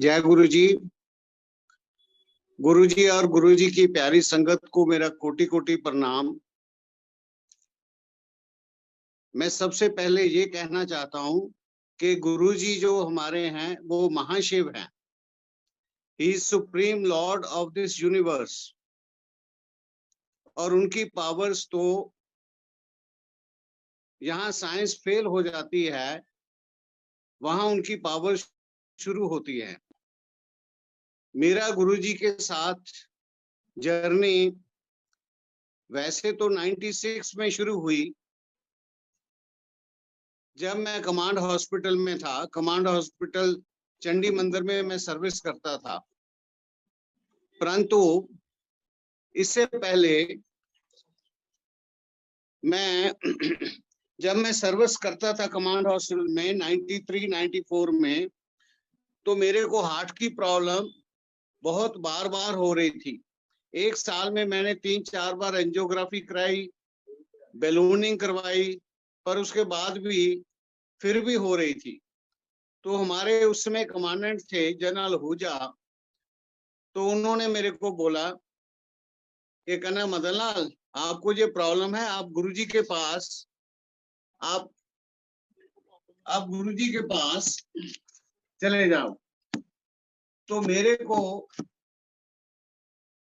जय गुरु जी। गुरु जी और गुरु जी की प्यारी संगत को मेरा कोटि कोटि प्रणाम। मैं सबसे पहले ये कहना चाहता हूँ कि गुरु जी जो हमारे हैं वो महाशिव हैं। He is supreme Lord of this universe. और उनकी पावर्स तो यहाँ साइंस फेल हो जाती है, वहां उनकी पावर शुरू होती है। मेरा गुरु जी के साथ जर्नी वैसे तो 96 में शुरू हुई, जब मैं कमांड हॉस्पिटल में था। कमांड हॉस्पिटल चंडी मंदिर में मैं सर्विस करता था। परंतु इससे पहले मैं जब मैं सर्विस करता था कमांड हॉस्पिटल में 93-94 में, तो मेरे को हार्ट की प्रॉब्लम बहुत बार बार हो रही थी। एक साल में मैंने 3-4 बार एंजियोग्राफी कराई, बैलूनिंग करवाई, पर उसके बाद भी फिर भी हो रही थी। तो हमारे उस समय कमांडेंट थे जनरल हुजा, तो उन्होंने मेरे को बोला कि कन्हैया मदन लाल, आपको ये प्रॉब्लम है, आप गुरुजी के पास आप गुरुजी के पास चले जाओ। तो मेरे को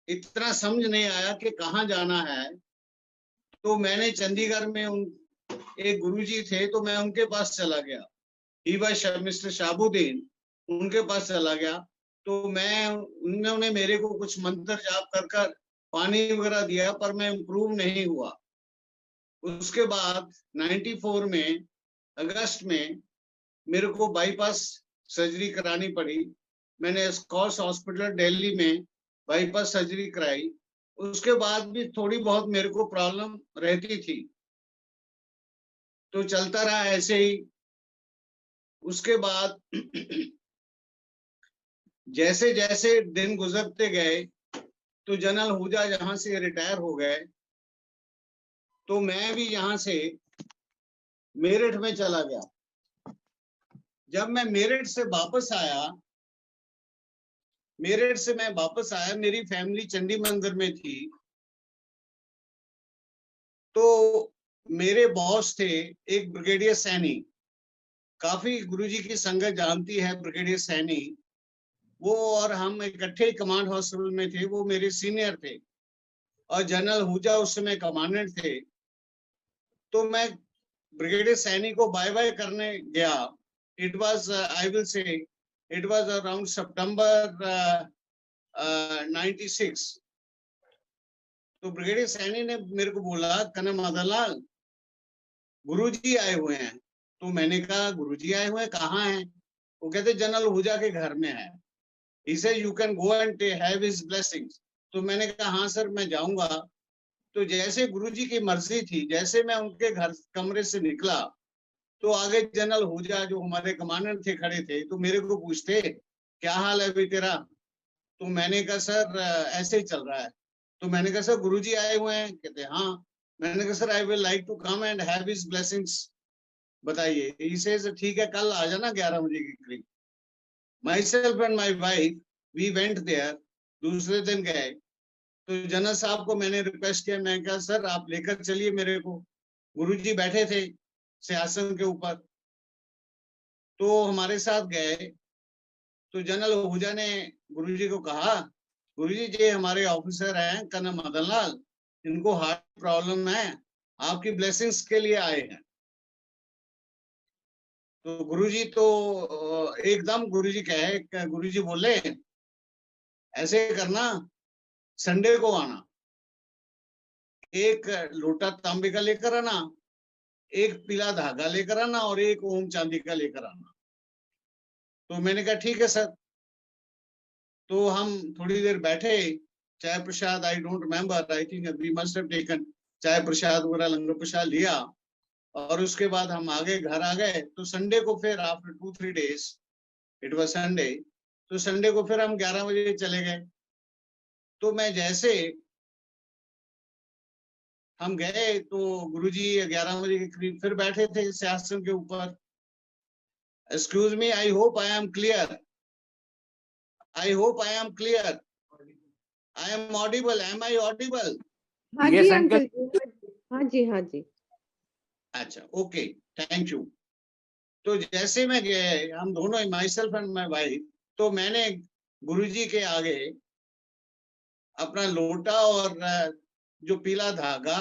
इतना समझ नहीं आया कि कहाँ जाना है। तो मैंने चंडीगढ़ में एक गुरुजी थे, तो मैं उनके पास चला गया। ही वाज मिस्टर शाबुद्दीन, उनके पास चला गया। तो उन्होंने मेरे को कुछ मंत्र जाप कर पानी वगैरह दिया, पर मैं इम्प्रूव नहीं हुआ। उसके बाद 94 में अगस्त में मेरे को बाईपास सर्जरी करानी पड़ी। मैंने स्कॉर्स हॉस्पिटल दिल्ली में बाईपास सर्जरी कराई। उसके बाद भी थोड़ी बहुत मेरे को प्रॉब्लम रहती थी, तो चलता रहा ऐसे ही। उसके बाद जैसे जैसे दिन गुजरते गए, तो जनरल हुजा जहां से रिटायर हो गए, तो मैं भी यहां से मेरठ में चला गया। जब मैं मेरठ से वापस आया, मेरी फैमिली चंडी मंदिर में थी। तो मेरे बॉस थे एक ब्रिगेडियर सैनी, काफी गुरुजी की संगत जानती है ब्रिगेडियर सैनी। वो और हम इकट्ठे कमांड हॉस्पिटल में थे, वो मेरे सीनियर थे और जनरल हुजा उस समय कमांडेंट थे। तो मैं ब्रिगेडियर सैनी को बाय बाय करने गया। It was I will say it was around September 96। तो ब्रिगेडियर सैनी ने मेरे को बोला, कन्हैया मदन लाल, गुरुजी आए हुए हैं। तो मैंने कहा, गुरुजी आए हुए हैं, कहाँ हैं? वो कहते जनरल हुजा के घर में है। He said you can go and have his blessings. तो मैंने कहा हाँ सर, मैं जाऊंगा। तो जैसे गुरुजी की मर्जी थी, जैसे मैं उनके घर कमरे से निकला, तो आगे जनरल हुजा जो हमारे कमांडेंट थे खड़े थे, तो मेरे को पूछते, क्या हाल है अभी तेरा? तो मैंने कहा सर ऐसे ही चल रहा है। तो मैंने कहा सर गुरुजी आए हुए हैं? कहते हाँ। मैंने कहा sir I will like to come and have his blessings, बताइए। He says ठीक है, कल आ जाना 11 बजे के करीब। Myself and my wife, we went there। दूसरे दिन गए, तो जनरल साहब को मैंने रिक्वेस्ट किया, मैं कहा सर आप लेकर चलिए मेरे को। गुरुजी बैठे थे सिंहासन के ऊपर, तो हमारे साथ गए। तो जनरल हुजा ने गुरुजी को कहा, गुरुजी ये हमारे ऑफिसर हैं कन्हैया मदन लाल, इनको हार्ट प्रॉब्लम है, आपकी ब्लेसिंग्स के लिए आए हैं। तो गुरुजी तो एकदम गुरुजी बोले, ऐसे करना, संडे को आना, एक लोटा तांबे का लेकर आना, एक पीला धागा लेकर आना और एक ओम चांदी का लेकर आना। तो मैंने कहा ठीक है सर। तो हम थोड़ी देर बैठे, चाय प्रसाद, I don't remember, I think we must have taken chai prasad वगैरह, लंगर प्रसाद लिया। और उसके बाद हम आगे घर आ गए। तो संडे को फिर after 2-3 days, it was Sunday, तो संडे को फिर हम 11 बजे चले गए। तो मैं जैसे हम गए, तो गुरुजी 11 बजे के करीब फिर बैठे थे सिंहासन के ऊपर। Excuse me, I hope I am clear. I hope I am clear. I am audible. Am I audible? हाँ Yes, जी uncle. अंकल जी, हाँ जी हाँ जी। अच्छा, ओके, थैंक यू। तो जैसे मैं गए, हम दोनों, my self and my wife, तो मैंने गुरुजी के आगे अपना लोटा और जो पीला धागा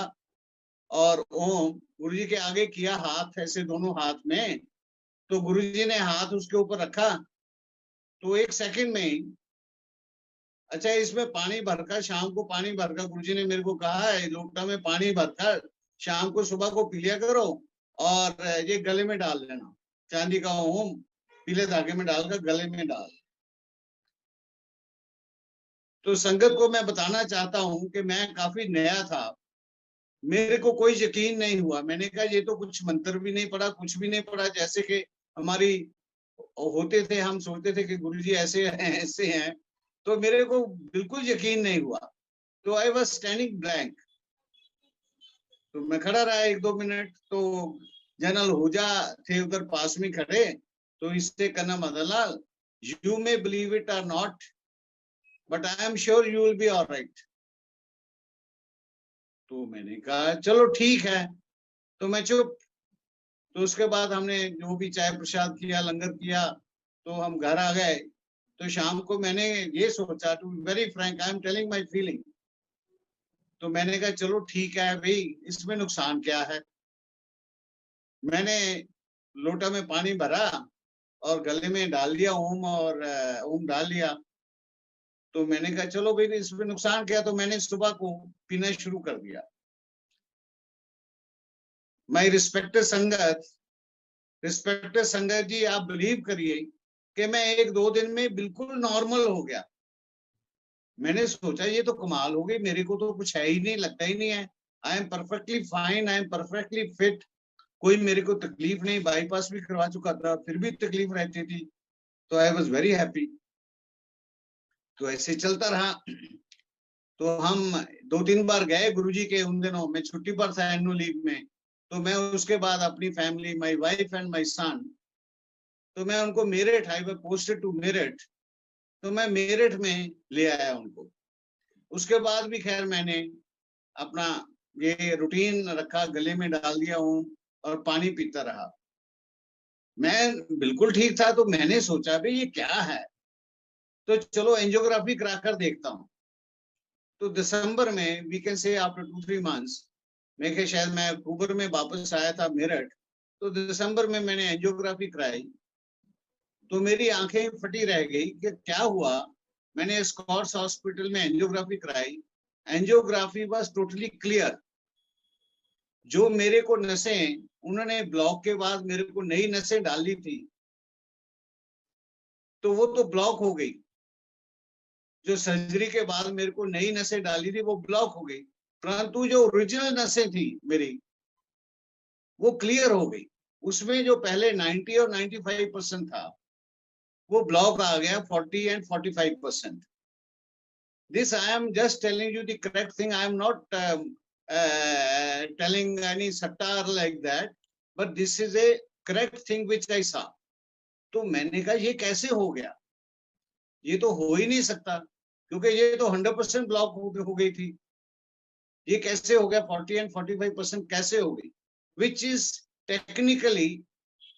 और ओम गुरुजी के आगे किया, हाथ ऐसे दोनों हाथ में। तो गुरुजी ने हाथ उसके ऊपर रखा, तो 1 सेकंड में ही, अच्छा इसमें पानी भरकर, शाम को पानी भरकर, गुरुजी ने मेरे को कहा है लोटा में पानी भरकर शाम को सुबह को पी लिया करो, और ये गले में डाल लेना, चांदी का ओम पीले धागे में डालकर गले में डाल। तो संगत को मैं बताना चाहता हूं कि मैं काफी नया था, मेरे को कोई यकीन नहीं हुआ। मैंने कहा ये तो कुछ मंत्र भी नहीं पढ़ा, कुछ भी नहीं पढ़ा, जैसे कि हमारी होते थे, हम सोचते थे कि गुरुजी ऐसे हैं ऐसे हैं, तो मेरे को बिल्कुल यकीन नहीं हुआ। तो आई वॉज स्टैंडिंग ब्लैंक। तो मैं खड़ा रहा 1-2 मिनट, तो जनरल हुजा थे उधर पास में खड़े, तो इससे कहना Madanlal, you may believe it or not, but I am sure you will be alright. तो मैंने कहा चलो ठीक है, तो मैं चुप। तो उसके बाद हमने जो भी चाय प्रसाद किया, लंगर किया, तो हम घर आ गए। तो शाम को मैंने ये सोचा, to very frank, I am telling my feeling, तो मैंने कहा चलो ठीक है भाई, इसमें नुकसान क्या है। मैंने लोटा में पानी भरा और गले में डाल दिया ओम, और ओम डाल लिया। तो मैंने कहा चलो भाई, इसमें नुकसान क्या, तो मैंने सुबह को पीना शुरू कर दिया। माय रिस्पेक्टेड संगत जी, आप बिलीव करिए कि मैं 1-2 दिन में बिल्कुल नॉर्मल हो गया। मैंने सोचा ये तो कमाल हो गई, मेरे को तो कुछ है ही नहीं, लगता ही नहीं है। I am perfectly fine, I am perfectly fit, कोई मेरे को तकलीफ नहीं, बाईपास भी करवा चुका था, फिर भी तकलीफ रहती थी। तो आई वॉज वेरी हैप्पी। तो ऐसे चलता रहा। तो हम 2-3 बार गए गुरुजी के, उन दिनों मैं छुट्टी पर था एनुअल लीव में। तो मैं उसके बाद अपनी family, my wife and my son, तो मैं उनको Meerut, I was posted to Meerut, तो मैं मेरठ में ले आया उनको। उसके बाद भी खैर मैंने अपना ये रूटीन रखा, गले में डाल दिया हूँ और पानी पीता रहा। मैं बिल्कुल ठीक था। तो मैंने सोचा भाई ये क्या है, तो चलो एंजियोग्राफी कराकर देखता हूँ। तो दिसंबर में, we can say after 2-3 months, मैं शायद मैं अक्टूबर में वापस आया था मेरठ, तो दिसंबर में मैंने एंजियोग्राफी कराई। तो मेरी आंखें फटी रह गई कि क्या हुआ। मैंने स्कॉट्स हॉस्पिटल में एंजियोग्राफी कराई, एंजियोग्राफी वाज टोटली क्लियर। जो मेरे को नसें, उन्होंने ब्लॉक के बाद मेरे को नई नसें डाली थी, तो वो तो ब्लॉक हो गई। जो सर्जरी के बाद मेरे को नई नसें डाली थी वो ब्लॉक हो गई, परंतु जो ओरिजिनल नसें थी मेरी, वो क्लियर हो गई। उसमें जो पहले 90 और 95% था, वो ब्लॉक आ गया 40 and 45%। This I am just telling you the correct thing. I am not telling any satire like that, but this is a correct thing which I saw. तो मैंने कहा ये कैसे हो गया, ये तो हो ही नहीं सकता, क्योंकि ये तो 100% ब्लॉक हो गई थी। ये कैसे हो गया, 40 and 45% कैसे हो गई, which is technically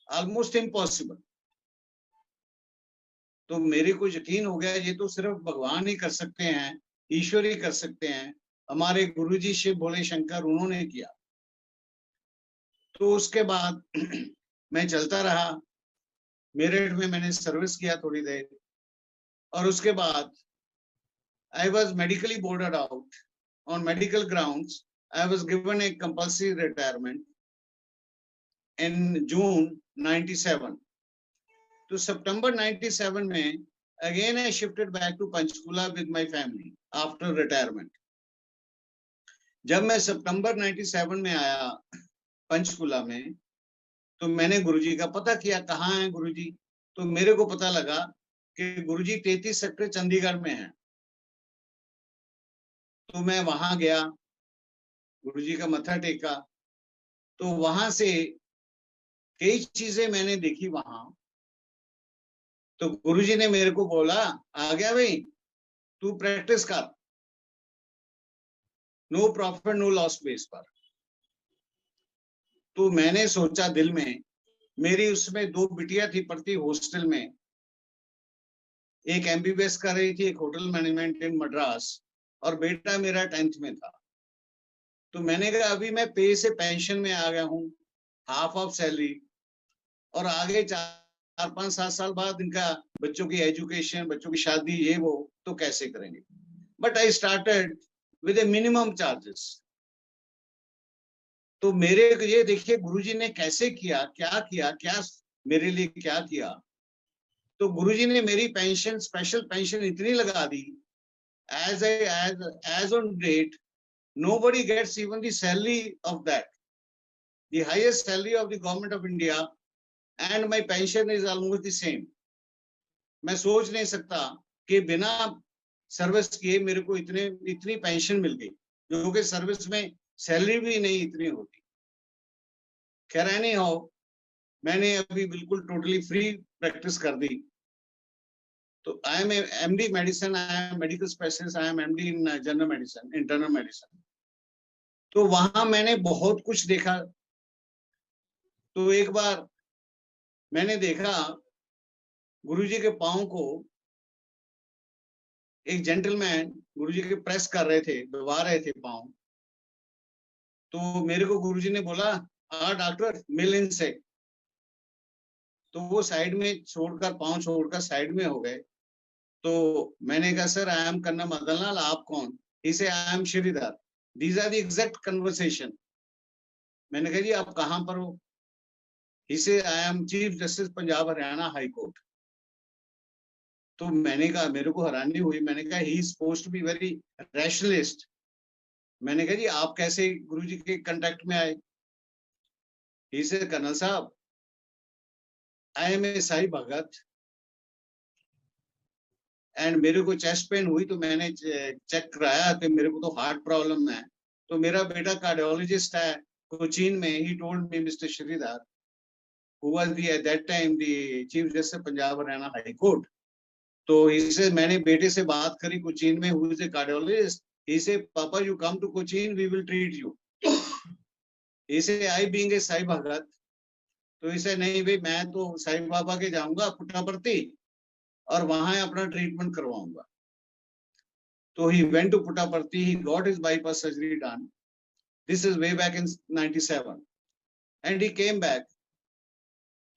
almost impossible। तो मेरे को यकीन हो गया ये तो सिर्फ भगवान ही कर सकते हैं, ईश्वर ही कर सकते हैं, हमारे गुरुजी शिव भोले शंकर, उन्होंने किया। तो उसके बाद मैं चलता रहा, मेरठ में मैंने सर्विस किया थोड़ी देर, और उसके बाद I was medically boarded out on medical grounds. I was given a compulsory retirement in June 97। तो सितंबर 97 में again I shifted back to Panchkula with my family after retirement। जब मैं सितंबर 97 में आया पंचकुला में, तो मैंने गुरुजी का पता किया कहाँ है गुरुजी। तो मेरे को पता लगा कि गुरुजी 33 सेक्टर चंडीगढ़ में है। तो मैं वहां गया, गुरुजी का मत्था टेका। तो वहां से कई चीजें मैंने देखी वहां, तो गुरुजी ने मेरे को बोला, आ गया भाई, तू प्रैक्टिस कर, no profit no loss base पर। तो मैंने सोचा दिल में, मेरी उसमें 2 बिटिया थी पढ़ती हॉस्टल में, एक एमबीबीएस कर रही थी, एक होटल मैनेजमेंट इन मद्रास, और बेटा मेरा 10th में था। तो मैंने कहा अभी मैं पे से पेंशन में आ गया हूँ, हाफ ऑफ सैलरी, और आगे 4-5-7 साल बाद इनका बच्चों की एजुकेशन, बच्चों की शादी, ये वो, तो कैसे करेंगे। But I started with A minimum charges. तो मेरे ये देखिए गुरुजी ने कैसे किया, क्या मेरे लिए क्या किया। तो गुरुजी ने मेरी पेंशन, स्पेशल पेंशन इतनी लगा दी, as on date nobody gets even the salary of that, the highest salary of the government of India, and my pension is almost the same. मैं सोच नहीं सकता कि बिना सर्विस किए मेरे को इतनी पेंशन मिल गई, जो कि सर्विस में सैलरी भी नहीं इतनी होती। खैर एनी हाउ, मैंने अभी बिल्कुल टोटली फ्री प्रैक्टिस कर दी। तो I am MD medicine, I am medical specialist, I am MD in general medicine, internal medicine. तो वहां मैंने बहुत कुछ देखा। तो एक बार मैंने देखा गुरुजी के पांव को एक जेंटलमैन गुरुजी के प्रेस कर रहे थे, दबा रहे थे पांव। तो मेरे को गुरुजी ने बोला, डॉक्टर मिल इनसे। तो वो साइड में छोड़कर, पांव छोड़कर साइड में हो गए। तो मैंने कहा सर आई एम कन्ना मदन लाल, आप कौन? इसे I am Shridhar. These are the exact conversation. मैंने कहा जी आप कहाँ पर हो? इसे I am chief justice Punjab Haryana high court. तो मैंने कहा, मेरे को हैरानी हुई, मैंने कहा he is supposed to be very rationalist. मैंने कहा जी आप कैसे गुरुजी के कांटेक्ट में आए? ही से कर्नल साहब आई एम ए साई भगत, एंड मेरे को चेस्ट पेन हुई तो मैंने चेक कराया कि मेरे को तो हार्ट प्रॉब्लम है। तो मेरा बेटा कार्डियोलॉजिस्ट है कोचीन में। He told me mister Shridhar, who was at that time the chief justice Punjab Haryana high court. तो इसे मैंने बेटे से बात करी कोचीन में, who is a cardiologist. He said, Papa, you come to Cochin, we will treat you. He said, I being a Sai भगत, तो इसे नहीं भाई मैं तो साई बाबा के जाऊंगा पुट्टापर्थी और वहां अपना ट्रीटमेंट करवाऊंगा। तो he went to Puttaparthi, he got his bypass surgery done. This is way back in 97, and he came back.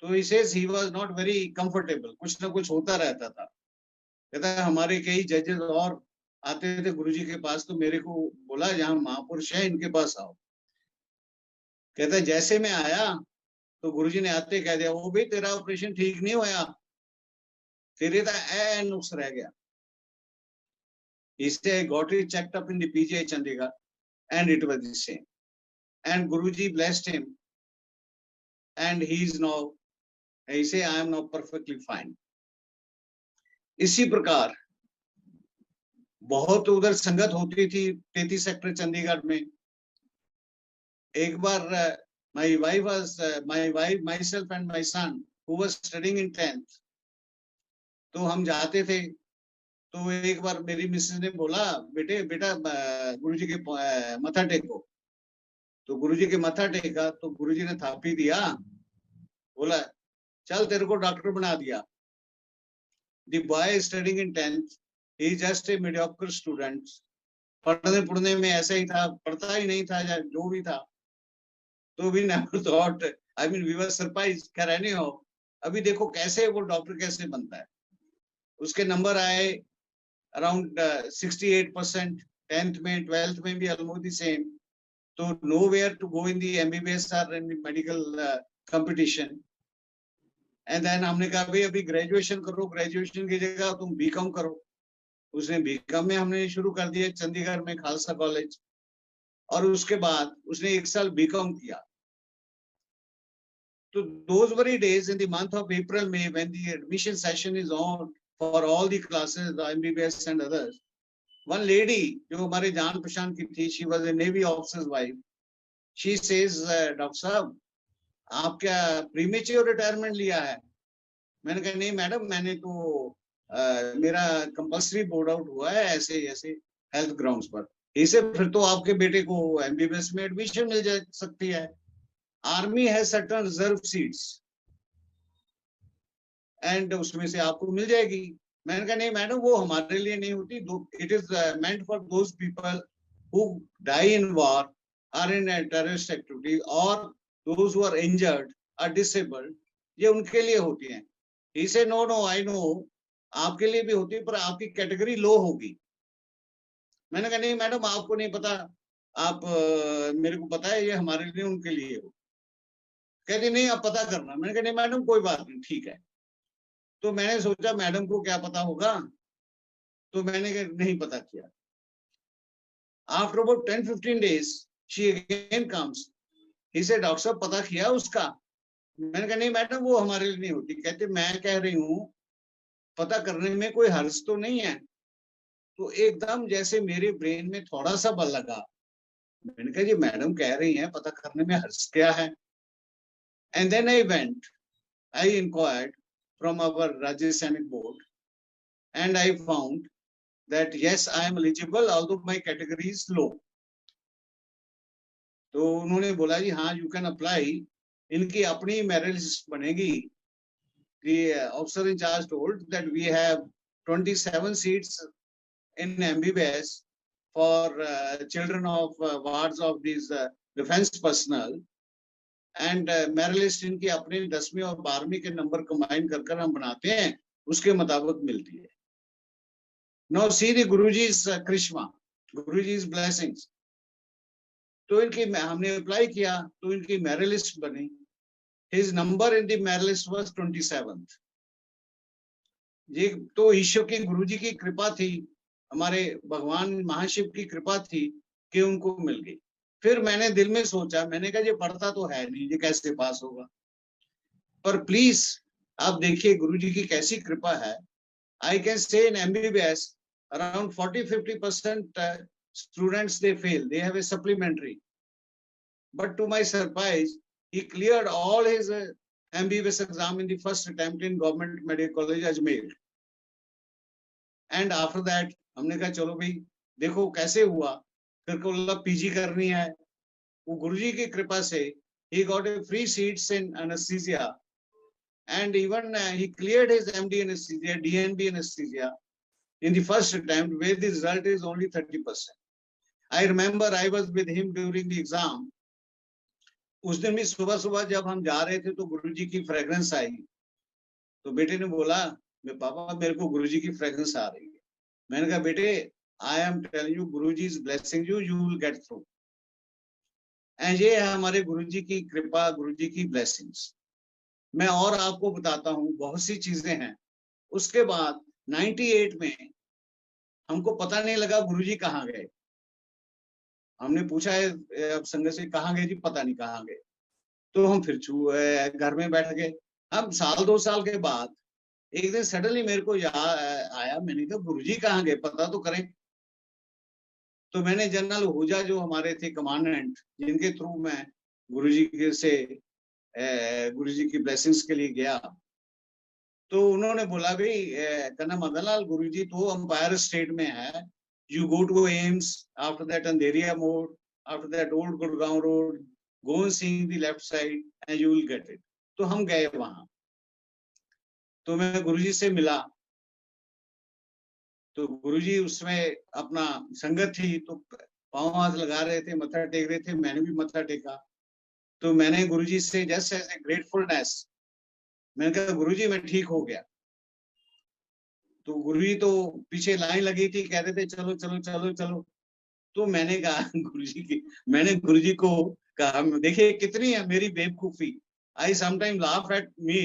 तो he says he was not very comfortable, कुछ ना कुछ होता रहता था। कहता है हमारे कई जजेस और आते थे गुरुजी के पास, तो मेरे को बोला यहाँ महापुरुष है, इनके पास आओ। कहता है जैसे मैं आया तो गुरुजी ने आते कह दिया, वो भी तेरा ऑपरेशन ठीक नहीं हुआ, तेरे तो नुक्स रह गया। इससे got it checked up in the PGI Chandigarh and it was the same, and Guruji blessed him and he is now, he say I am now perfectly fine. इसी प्रकार बहुत उधर संगत होती थी 33 सेक्टर चंडीगढ़ में। एक बार my wife was myself and my son who was studying in 10th, तो हम जाते थे। तो एक बार मेरी मिसेस ने बोला, बेटा गुरुजी के मत्था टेको। तो गुरुजी के मत्था टेका तो गुरुजी ने थापी दिया, बोला चल तेरे को डॉक्टर बना दिया। The boy is studying in 10th, he is just a mediocre student. पढ़ने में ऐसा ही था, पढ़ता ही नहीं था या जो भी था। तो we never thought, I mean we were surprised। खैर anyhow, अभी देखो कैसे वो डॉक्टर कैसे बनता है। उसके नंबर आए अराउंड 68%, 10th में 12th में भी almost the same। तो nowhere to go in the MBBS or in the medical competition। And then हमने कहा भाई अभी ग्रेजुएशन करो, ग्रेजुएशन की जगह तुम बीकॉम करो। उसने बीकॉम में हमने शुरू कर दिया चंडीगढ़ में खालसा कॉलेज, और उसके बाद उसने 1 साल बीकॉम किया। तो those very days in the month of April, May, when the admission session is on for all the classes, the MBBS and others, one lady जो हमारे जान पहचान की थी, she was a Navy officer's wife, she says, doctor साहब आप क्या premature retirement लिया है? मैंने कहा नहीं मैडम, मैंने तो मेरा कंपल्सरी बोर्ड आउट हुआ है ऐसे ऐसे हेल्थ ग्राउंड्स पर। इसे फिर तो आपके बेटे को एमबीबीएस में एडमिशन मिल जा सकती है। आर्मी है सर्टेन रिजर्व सीट्स एंड उसमें से आपको मिल जाएगी। मैंने कहा नहीं मैडम, वो हमारे लिए नहीं होती, it is meant for those people who die in war, or in terrorist activity, और those who are injured, or disabled, ये उनके लिए होती हैं। ही से नो नो आई नो, आपके लिए भी होती है पर आपकी कैटेगरी लो होगी। मैंने कहा नहीं मैडम, आपको नहीं पता, आप मेरे को पता है ये हमारे लिए उनके लिए हो। कहती नहीं आप पता करना। मैंने कहा नहीं मैडम कोई बात नहीं, ठीक है। तो मैंने सोचा मैडम को क्या पता होगा, तो मैंने नहीं पता किया। After about 10-15 days she again comes, he says doctor साहब पता किया उसका। मैंने कहा नहीं मैडम वो हमारे लिए नहीं होती। कहते मैं कह रही हूँ पता करने में कोई हर्ज तो नहीं है। तो एकदम जैसे मेरे ब्रेन में थोड़ा सा बल लगा। मैंने कहा जी मैडम कह रही हैं पता करने में हर्ज क्या है। And then I enquired from our Rajya Sainik board and I found that yes I am eligible although my category is low। तो उन्होंने बोला जी हाँ यू कैन अप्लाई। इनकी अपनी मेरिट लिस्ट बनेगी। the officer in charge told that we have 27 seats in MBBS for children of wards of these defense personnel and merit list इनकी अपनी 10वीं और 12वीं के नंबर कंबाइन कर हम बनाते हैं, उसके मुताबिक मिलती है। Now see the Guruji's Krishma, Guruji's blessings। तो इनकी हमने अप्लाई किया तो इनकी मेरिट लिस्ट बनी। His number in the merit list was 27th। ये तो ईश्वर की, गुरुजी की कृपा थी, हमारे भगवान महाशिव की कृपा थी कि उनको मिल गई। फिर मैंने दिल में सोचा, मैंने कहा ये पढ़ता तो है नहीं, ये कैसे पास होगा। पर प्लीज आप देखिए गुरुजी की कैसी कृपा है। I can say in MBBS around 40-50% students they fail, they have a supplementary, but to my surprise he cleared all his MBBS exam in the first attempt in Government Medical College Ajmer। And after that हमने कहा चलो भाई देखो कैसे हुआ, फिर को PG करनी है। वो गुरुजी की कृपा से he got a free seats in anesthesia and even he cleared his MD anesthesia, DNB anesthesia in the first attempt, where the result is only 30%। I remember I was with him during the exam। उस दिन भी सुबह सुबह जब हम जा रहे थे तो गुरुजी की फ्रेग्रेंस आई। तो बेटे ने बोला पापा मेरे को गुरुजी की फ्रेग्रेंस आ रही है। मैंने कहा बेटे आई am telling you Guruji is blessing you, you will get through. And ये है हमारे गुरुजी की कृपा, गुरुजी की ब्लेसिंग्स। मैं और आपको बताता हूँ बहुत सी चीजें हैं। उसके बाद 98 में हमको पता नहीं लगा गुरुजी कहाँ गए। हमने पूछा है संगत से कहाँ गए जी, पता नहीं कहाँ गए। तो हम फिर घर में बैठ गए। हम 1-2 साल के बाद एक दिन सडनली मेरे को आया, मैंने कहा गुरुजी कहाँ गए, पता तो करें। तो मैंने जनरल हुजा जो हमारे थे कमांडेंट, जिनके थ्रू मैं गुरुजी से गुरुजी की ब्लेसिंग्स के लिए गया, तो उन्होंने बोला भाई कहना मदनलाल गुरुजी तो अंपायर स्टेट में है, you go to AIMS, after that Andheriya Mode, after that Old Gurgaon Road, go and see the left side and you will get it। तो हम गए वहां, तो मैं गुरुजी से मिला। तो गुरुजी उसमें अपना संगत थी तो पांव हाथ लगा रहे थे, मत्था टेक रहे थे, मैंने भी मत्था टेका। तो मैंने गुरुजी से जस्ट एज ए ग्रेटफुलनेस मैंने कहा गुरुजी मैं ठीक हो गया। तो गुरुजी तो पीछे लाइन लगी थी, कहते थे चलो चलो चलो चलो। तो मैंने कहा मैंने गुरुजी को कहा देखिए कितनी है मेरी बेवकूफी। आई समटाइम लाफ एट मी,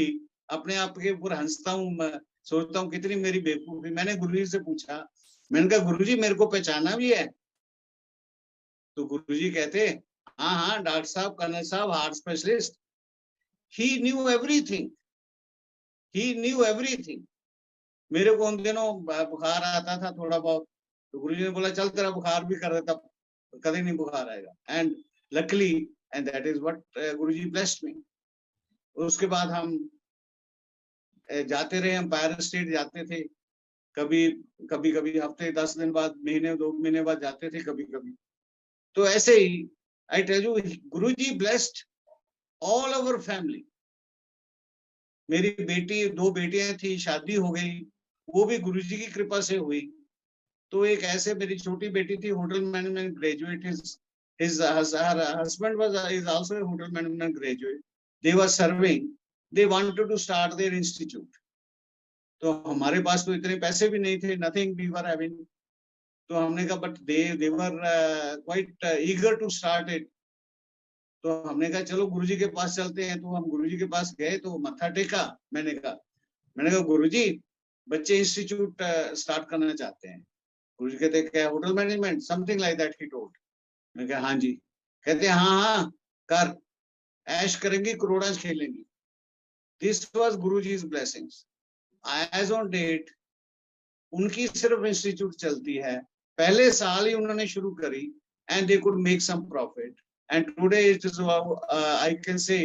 अपने आप के ऊपर हंसता हूँ, मैं सोचता हूँ कितनी मेरी बेवकूफी। मैंने गुरुजी से पूछा, मैंने कहा गुरुजी मेरे को पहचाना भी है। तो गुरुजी कहते हाँ हाँ डॉक्टर साहब, कर्नल साहब, हार्ट स्पेशलिस्ट। ही न्यू एवरीथिंग, ही न्यू एवरीथिंग। मेरे को उन दिनों बुखार आता था थोड़ा बहुत, तो गुरुजी ने बोला चल तेरा बुखार भी कर देता, कभी नहीं बुखार आएगा। And luckily and that is what Guruji blessed me. उसके बाद हम जाते रहे, एम्पायर स्टेट जाते थे, कभी कभी कभी हफ्ते 10 दिन बाद, महीने 2 महीने बाद जाते थे कभी कभी। तो ऐसे ही I tell you, Guruji blessed all over family. मेरी बेटी, 2 बेटियां थी, शादी हो गई, वो भी गुरुजी की कृपा से हुई। तो एक ऐसे, मेरी छोटी बेटी थी hotel management graduate, his her husband was is also a hotel management graduate. They were serving, they wanted to start their institute. तो हमारे पास तो इतने पैसे भी नहीं थे, nothing we were having. तो हमने कहा, but they were quite eager to start it. तो हमने कहा चलो गुरुजी के पास चलते हैं। तो हम गुरुजी के पास गए, तो मत्था टेका। मैंने कहा गुरुजी, बच्चे इंस्टीट्यूट स्टार्ट करना चाहते हैं। गुरुजी कहते क्या, hotel management, something like that he told. मैं कहा हाँ जी। कहते हाँ हाँ कर, ऐश करेंगे, करोड़ा खेलेंगे। दिस वाज गुरुजी's ब्लेसिंग्स। एज ऑन डेट उनकी सिर्फ इंस्टीट्यूट चलती है, पहले साल ही उन्होंने शुरू करी, and they could make some profit, and today it is I can say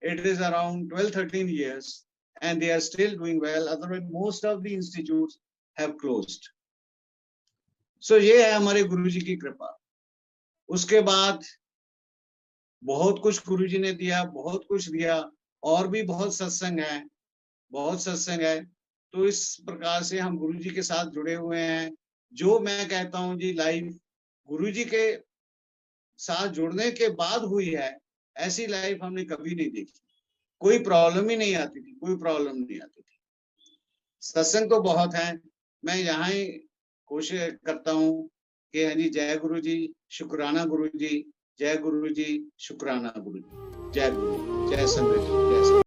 it is around 12-13 years and they are still doing well. Otherwise most of the institutes have closed. So ये है हमारे गुरुजी की कृपा। उसके बाद बहुत कुछ गुरुजी ने दिया, बहुत कुछ दिया, और भी बहुत सत्संग है, बहुत सत्संग है। तो इस प्रकार से हम गुरुजी के साथ जुड़े हुए हैं। जो मैं कहता हूँ जी, लाइफ गुरुजी के साथ जुड़ने के बाद हुई है, ऐसी लाइफ हमने कभी नहीं देखी। कोई प्रॉब्लम ही नहीं आती थी, कोई प्रॉब्लम नहीं आती थी। सत्संग तो बहुत है। मैं यहाँ ही कोशिश करता हूँ कि हाँ जी, जय गुरु जी, शुक्राना गुरु जी, जय गुरु जी, शुक्राना गुरु जी, जय गुरु, जय संगत जी, जय संगत।